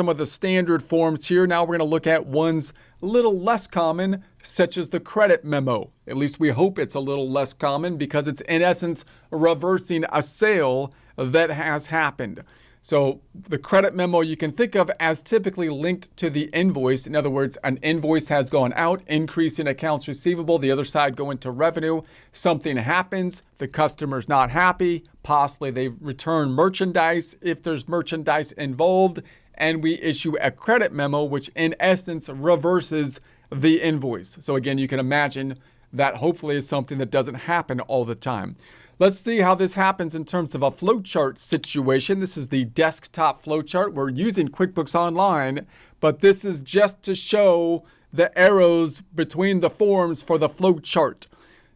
some of the standard forms here. Now we're going to look at ones a little less common, such as the credit memo. At least we hope it's a little less common because it's in essence reversing a sale that has happened. So the credit memo you can think of as typically linked to the invoice. In other words, an invoice has gone out, increase in accounts receivable, the other side go into revenue. Something happens, the customer's not happy, possibly they return merchandise if there's merchandise involved, and we issue a credit memo, which in essence reverses the invoice. So again, you can imagine that hopefully is something that doesn't happen all the time. Let's see how this happens in terms of a flowchart situation. This is the desktop flowchart. We're using QuickBooks Online, but this is just to show the arrows between the forms for the flowchart.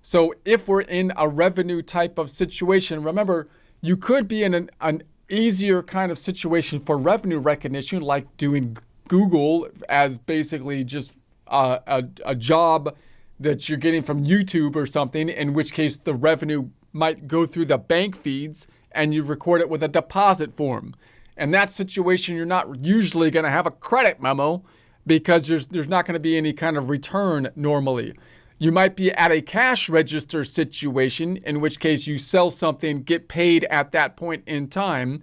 So if we're in a revenue type of situation, remember, you could be in an easier kind of situation for revenue recognition, like doing Google as basically just a job that you're getting from YouTube or something, in which case the revenue might go through the bank feeds and you record it with a deposit form. In that situation, you're not usually going to have a credit memo because there's not going to be any kind of return normally. You might be at a cash register situation, in which case you sell something, get paid at that point in time,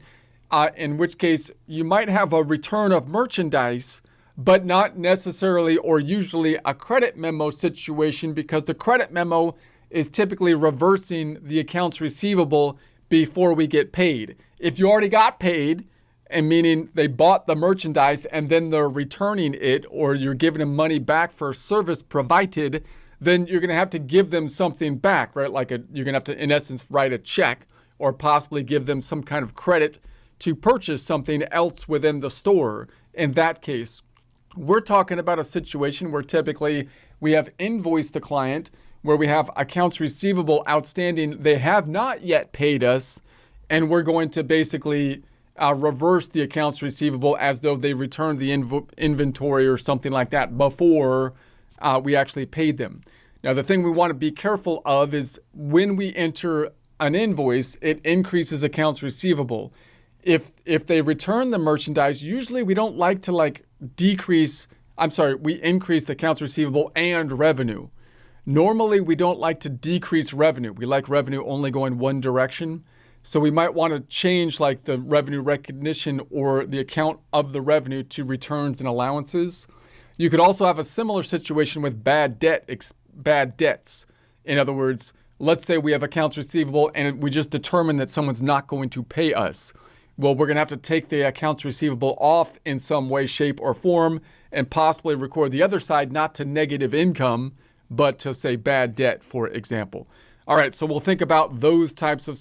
in which case you might have a return of merchandise, but not necessarily or usually a credit memo situation, because the credit memo is typically reversing the accounts receivable before we get paid. If you already got paid, and meaning they bought the merchandise and then they're returning it, or you're giving them money back for service provided, then you're going to have to give them something back, right? You're going to have to, in essence, write a check or possibly give them some kind of credit to purchase something else within the store. In that case, we're talking about a situation where typically we have invoiced the client, where we have accounts receivable outstanding. They have not yet paid us, and we're going to basically reverse the accounts receivable as though they returned the inventory or something like that before we actually paid them. Now, the thing we want to be careful of is when we enter an invoice, it increases accounts receivable. If they return the merchandise, usually we don't like to we increase the accounts receivable and revenue. Normally, we don't like to decrease revenue. We like revenue only going one direction. So we might want to change the revenue recognition or the account of the revenue to returns and allowances. You could also have a similar situation with bad debts. In other words, let's say we have accounts receivable and we just determine that someone's not going to pay us. Well, we're going to have to take the accounts receivable off in some way, shape, or form and possibly record the other side not to negative income, but to say bad debt, for example. All right, so we'll think about those types of